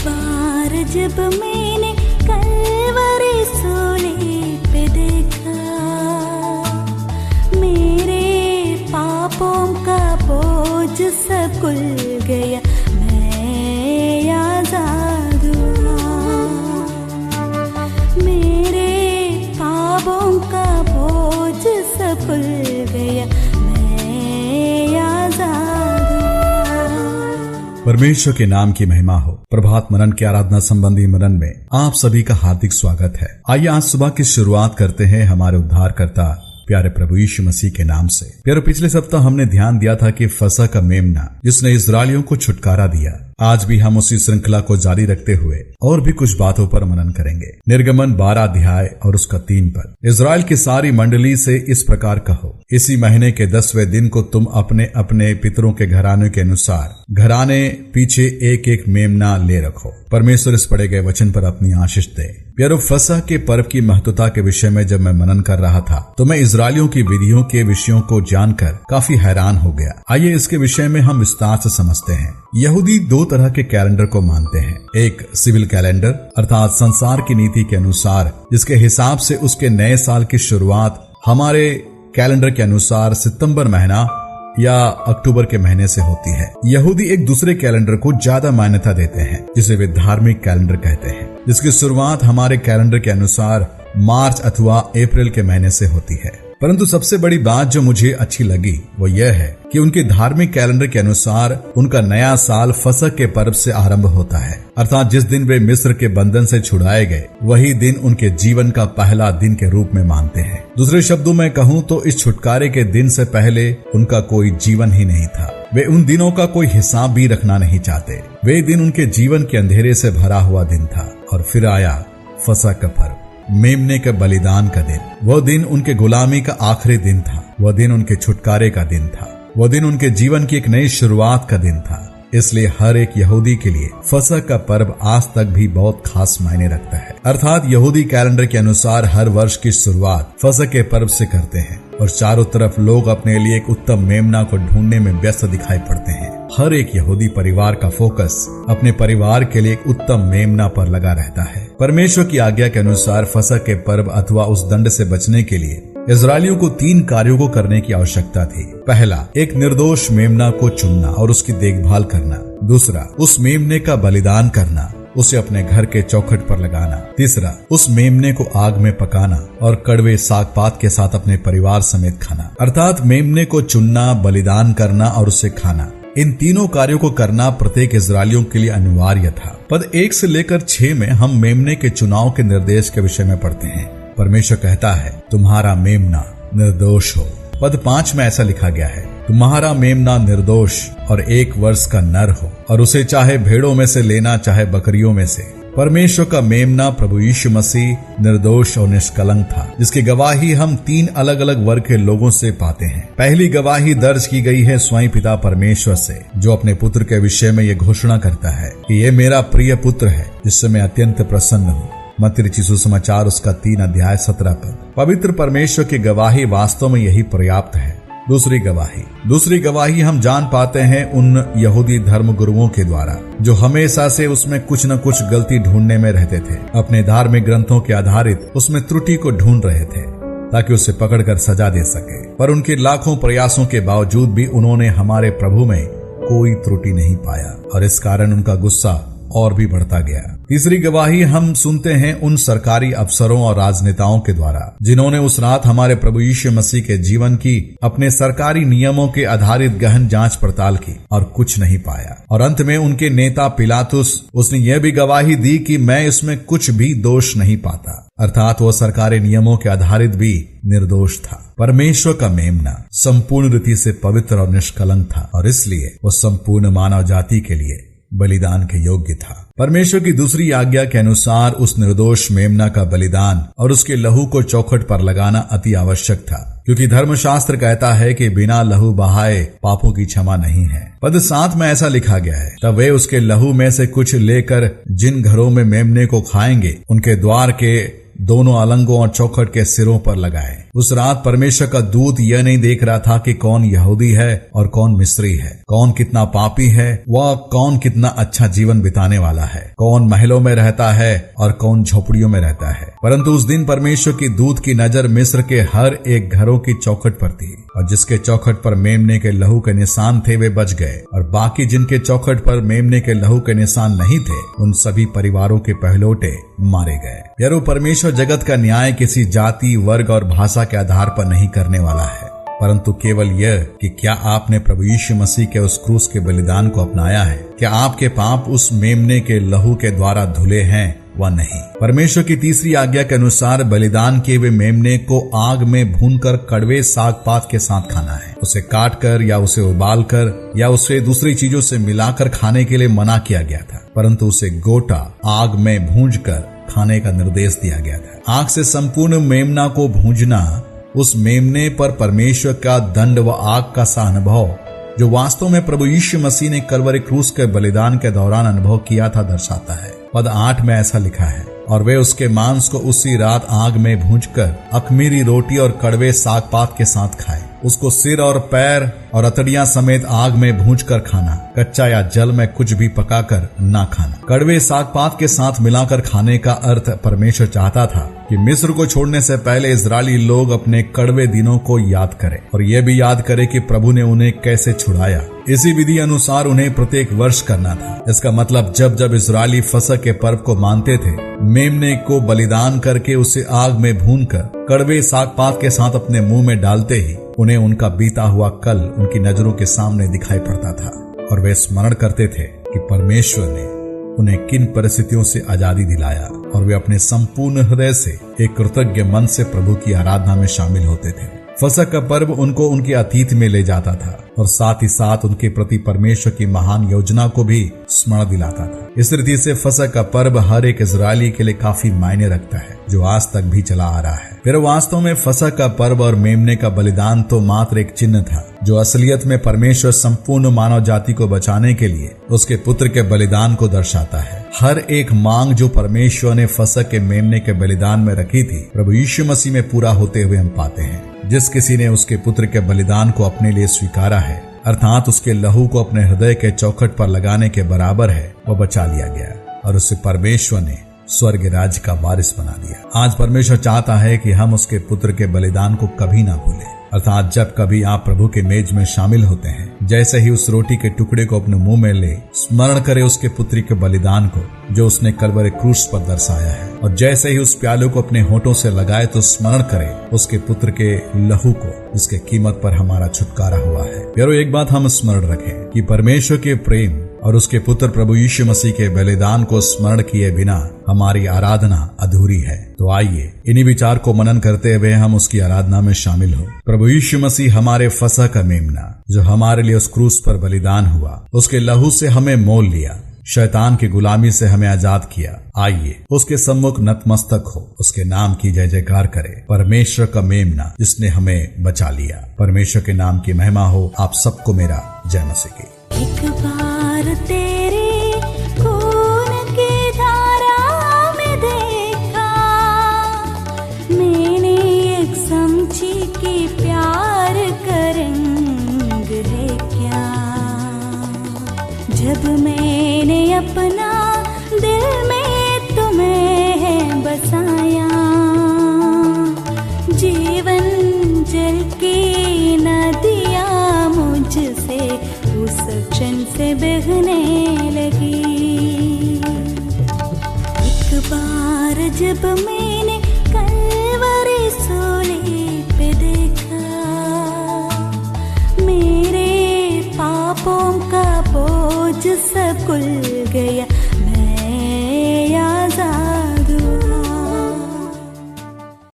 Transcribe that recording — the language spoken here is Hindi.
बार जब मैंने कलवरी सूली पे देखा, मेरे पापों का बोझ सब खुल गया, मैं आजाद हुआ। मेरे पापों का बोझ सब खुल गया, मैं आजाद हुआ। परमेश्वर के नाम की महिमा हो। प्रभात मनन के आराधना संबंधी मनन में आप सभी का हार्दिक स्वागत है। आइए आज सुबह की शुरुआत करते हैं हमारे उद्धारकर्ता प्यारे प्रभु यीशु मसीह के नाम से। प्यारे, पिछले सप्ताह हमने ध्यान दिया था कि फसह का मेमना जिसने इस्राएलियों को छुटकारा दिया। आज भी हम उसी श्रृंखला को जारी रखते हुए और भी कुछ बातों पर मनन करेंगे। निर्गमन 12 अध्याय और उसका 3 पद। इस्राएल की सारी मंडली से इस प्रकार कहो, इसी महीने के 10वें दिन को तुम अपने अपने पितरों के घराने के अनुसार घराने पीछे एक एक मेमना ले रखो। परमेश्वर इस पढ़े गए वचन पर अपनी आशीष दे। प्यारो, फसह के पर्व की महत्वता के विषय में जब मैं मनन कर रहा था तो मैं इस्राएलियों की विधियों के विषयों को जानकर काफी हैरान हो गया। आइए इसके विषय में हम विस्तार से समझते हैं। यहूदी 2 तरह के कैलेंडर को मानते हैं। एक सिविल कैलेंडर अर्थात संसार की नीति के अनुसार, जिसके हिसाब से उसके नए साल की शुरुआत हमारे कैलेंडर के अनुसार सितंबर महीना या अक्टूबर के महीने से होती है। यहूदी एक दूसरे कैलेंडर को ज्यादा मान्यता देते हैं जिसे वे धार्मिक कैलेंडर कहते हैं, जिसकी शुरुआत हमारे कैलेंडर के अनुसार मार्च अथवा अप्रैल के महीने से होती है। परंतु सबसे बड़ी बात जो मुझे अच्छी लगी वो यह है कि उनके धार्मिक कैलेंडर के अनुसार उनका नया साल फसह के पर्व से आरंभ होता है, अर्थात जिस दिन वे मिस्र के बंधन से छुड़ाए गए वही दिन उनके जीवन का पहला दिन के रूप में मानते हैं। दूसरे शब्दों में कहूँ तो इस छुटकारे के दिन से पहले उनका कोई जीवन ही नहीं था। वे उन दिनों का कोई हिसाब भी रखना नहीं चाहते। वे दिन उनके जीवन के अंधेरे से भरा हुआ दिन था। और फिर आया फसह का पर्व, मेमने के बलिदान का दिन। वह दिन उनके गुलामी का आखिरी दिन था। वह दिन उनके छुटकारे का दिन था। वह दिन उनके जीवन की एक नई शुरुआत का दिन था। इसलिए हर एक यहूदी के लिए फसह का पर्व आज तक भी बहुत खास मायने रखता है। अर्थात यहूदी कैलेंडर के अनुसार हर वर्ष की शुरुआत फसह के पर्व से करते हैं और चारों तरफ लोग अपने लिए एक उत्तम मेमना को ढूंढने में व्यस्त दिखाई पड़ते हैं। हर एक यहूदी परिवार का फोकस अपने परिवार के लिए एक उत्तम मेमना पर लगा रहता है। परमेश्वर की आज्ञा के अनुसार फसह के पर्व अथवा उस दंड से बचने के लिए इस्राएलियों को 3 कार्यों को करने की आवश्यकता थी। पहला, एक निर्दोष मेमना को चुनना और उसकी देखभाल करना। दूसरा, उस मेमने का बलिदान करना, उसे अपने घर के चौखट पर लगाना। तीसरा, उस मेमने को आग में पकाना और कड़वे साग पात के साथ अपने परिवार समेत खाना। अर्थात मेमने को चुनना, बलिदान करना और उसे खाना, इन तीनों कार्यों को करना प्रत्येक इस्राएलियों के लिए अनिवार्य था। पद 1 से लेकर 6 में हम मेमने के चुनाव के निर्देश के विषय में पढ़ते हैं। परमेश्वर कहता है, तुम्हारा मेमना निर्दोष हो। पद 5 में ऐसा लिखा गया है, तुम्हारा मेमना निर्दोष और 1 वर्ष का नर हो, और उसे चाहे भेड़ों में से लेना चाहे बकरियों में से। परमेश्वर का मेमना प्रभु यीशु मसीह निर्दोष और निष्कलंक था, जिसकी गवाही हम 3 अलग अलग वर्ग के लोगों से पाते हैं। पहली गवाही दर्ज की गई है स्वयं पिता परमेश्वर से, जो अपने पुत्र के विषय में ये घोषणा करता है कि ये मेरा प्रिय पुत्र है जिससे मैं अत्यंत प्रसन्न हूँ। मत्ती रचित सुसमाचार उसका 3 अध्याय 17 पद। पवित्र परमेश्वर की गवाही वास्तव में यही पर्याप्त है। दूसरी गवाही हम जान पाते हैं उन यहूदी धर्म गुरुओं के द्वारा जो हमेशा से उसमें कुछ न कुछ गलती ढूंढने में रहते थे। अपने धार्मिक ग्रंथों के आधारित उसमें त्रुटि को ढूंढ रहे थे ताकि उसे पकड़कर सजा दे सके। पर उनके लाखों प्रयासों के बावजूद भी उन्होंने हमारे प्रभु में कोई त्रुटि नहीं पाया और इस कारण उनका गुस्सा और भी बढ़ता गया। तीसरी गवाही हम सुनते हैं उन सरकारी अफसरों और राजनेताओं के द्वारा जिन्होंने उस रात हमारे प्रभु यीशु मसीह के जीवन की अपने सरकारी नियमों के आधारित गहन जांच पड़ताल की और कुछ नहीं पाया। और अंत में उनके नेता पिलातुस, उसने यह भी गवाही दी कि मैं इसमें कुछ भी दोष नहीं पाता, अर्थात वो सरकारी नियमों के आधारित भी निर्दोष था। परमेश्वर का मेमना संपूर्ण रीति से पवित्र और निष्कलंक था और इसलिए वो संपूर्ण मानव जाति के लिए बलिदान के योग्य था। परमेश्वर की दूसरी आज्ञा के अनुसार उस निर्दोष मेमना का बलिदान और उसके लहू को चौखट पर लगाना अति आवश्यक था, क्योंकि धर्मशास्त्र कहता है कि बिना लहू बहाए पापों की क्षमा नहीं है। पद 7 में ऐसा लिखा गया है, तब वे उसके लहू में से कुछ लेकर जिन घरों में मेमने को खाएंगे उनके द्वार के दोनों अलंगों और चौखट के सिरों पर लगाए। उस रात परमेश्वर का दूत यह नहीं देख रहा था कि कौन यहूदी है और कौन मिस्री है, कौन कितना पापी है व कौन कितना अच्छा जीवन बिताने वाला है, कौन महलों में रहता है और कौन झोपड़ियों में रहता है। परंतु उस दिन परमेश्वर की दूत की नजर मिस्र के हर एक घरों की चौखट पर थी, और जिसके चौखट पर मेमने के लहू के निशान थे वे बच गए, और बाकी जिनके चौखट पर मेमने के लहू के निशान नहीं थे उन सभी परिवारों के पहलौठे मारे गए। यारो, परमेश्वर जगत का न्याय किसी जाति, वर्ग और भाषा के आधार पर नहीं करने वाला है, परंतु केवल यह कि क्या आपने प्रभु यीशु मसीह के उस क्रूस के बलिदान को अपनाया है, क्या आपके पाप उस मेमने के लहू के द्वारा धुले हैं व नहीं। परमेश्वर की तीसरी आज्ञा के अनुसार बलिदान किए हुए मेमने को आग में भूनकर कड़वे साग पात के साथ खाना है। उसे काट कर या उसे उबाल कर या उसे दूसरी चीजों से मिलाकर खाने के लिए मना किया गया था, परंतु उसे गोटा आग में भूंजकर खाने का निर्देश दिया गया था। आग से संपूर्ण मेमना को भूंजना उस मेमने पर परमेश्वर का दंड व आग का सा अनुभव जो वास्तव में प्रभु यीशु मसीह ने कलवरी क्रूस के बलिदान के दौरान अनुभव किया था दर्शाता है। पद 8 में ऐसा लिखा है, और वे उसके मांस को उसी रात आग में भूंजकर अखमीरी रोटी और कड़वे साग पात के साथ खाए। उसको सिर और पैर और अतड़ियां समेत आग में भूंजकर खाना, कच्चा या जल में कुछ भी पकाकर ना खाना। कड़वे साग पात के साथ मिलाकर खाने का अर्थ परमेश्वर चाहता था कि मिस्र को छोड़ने से पहले इजरायली लोग अपने कड़वे दिनों को याद करें और यह भी याद करें कि प्रभु ने उन्हें कैसे छुड़ाया। इसी विधि अनुसार उन्हें प्रत्येक वर्ष करना था। इसका मतलब जब जब इजरायली फसह के पर्व को मानते थे, मेमने को बलिदान करके उसे आग में भूनकर कड़वे साग पात के साथ अपने मुंह में डालते ही उन्हें उनका बीता हुआ कल उनकी नजरों के सामने दिखाई पड़ता था, और वे स्मरण करते थे कि परमेश्वर ने उन्हें किन परिस्थितियों से आजादी दिलाया, और वे अपने संपूर्ण हृदय से एक कृतज्ञ मन से प्रभु की आराधना में शामिल होते थे। फसह का पर्व उनको उनके अतीत में ले जाता था और साथ ही साथ उनके प्रति परमेश्वर की महान योजना को भी स्मरण दिलाता था। इस रीति से फसह का पर्व हर एक इजरायली के लिए काफी मायने रखता है, जो आज तक भी चला आ रहा है। फिर वास्तव में फसह का पर्व और मेमने का बलिदान तो मात्र एक चिन्ह था, जो असलियत में परमेश्वर संपूर्ण मानव जाति को बचाने के लिए उसके पुत्र के बलिदान को दर्शाता है। हर एक मांग जो परमेश्वर ने फसह के मेमने के बलिदान में रखी थी, प्रभु यीशु मसीह में पूरा होते हुए हम पाते हैं। जिस किसी ने उसके पुत्र के बलिदान को अपने लिए स्वीकारा है, अर्थात उसके लहू को अपने हृदय के चौखट पर लगाने के बराबर है, वह बचा लिया गया और उसे परमेश्वर ने स्वर्ग राज्य का वारिस बना दिया। आज परमेश्वर चाहता है कि हम उसके पुत्र के बलिदान को कभी ना भूलें, अर्थात जब कभी आप प्रभु के मेज में शामिल होते हैं, जैसे ही उस रोटी के टुकड़े को अपने मुंह में ले स्मरण करें उसके पुत्र के बलिदान को जो उसने कलवरी क्रूस पर दर्शाया है, और जैसे ही उस प्याले को अपने होठों से लगाए तो स्मरण करें उसके पुत्र के लहू को जिसके कीमत पर हमारा छुटकारा हुआ है। प्यारो, एक बात हम स्मरण रखें कि परमेश्वर के प्रेम और उसके पुत्र प्रभु यीशु मसीह के बलिदान को स्मरण किए बिना हमारी आराधना अधूरी है। तो आइए इन्हीं विचार को मनन करते हुए हम उसकी आराधना में शामिल हो। प्रभु यीशु मसीह हमारे फसह का मेमना जो हमारे लिए उस क्रूस पर बलिदान हुआ, उसके लहू से हमें मोल लिया, शैतान की गुलामी से हमें आजाद किया। आइए उसके सम्मुख नतमस्तक हो, उसके नाम की जय जयकार करें। परमेश्वर का मेमना जिसने हमें बचा लिया, परमेश्वर के नाम की महिमा हो। आप सबको मेरा जय मसीह की। एक बार तेरे खून की धारा में देखा मैंने, एक समझी कि प्यार का रंग है क्या। जब मैंने अपना दिल में तुम्हें बसाया, जीवन जल की नदियाँ मुझसे उस क्षण से बहने लगी। एक बार जब मैंने कलवरी सूली पे देखा, मेरे पापों का बोझ सब खुल गया।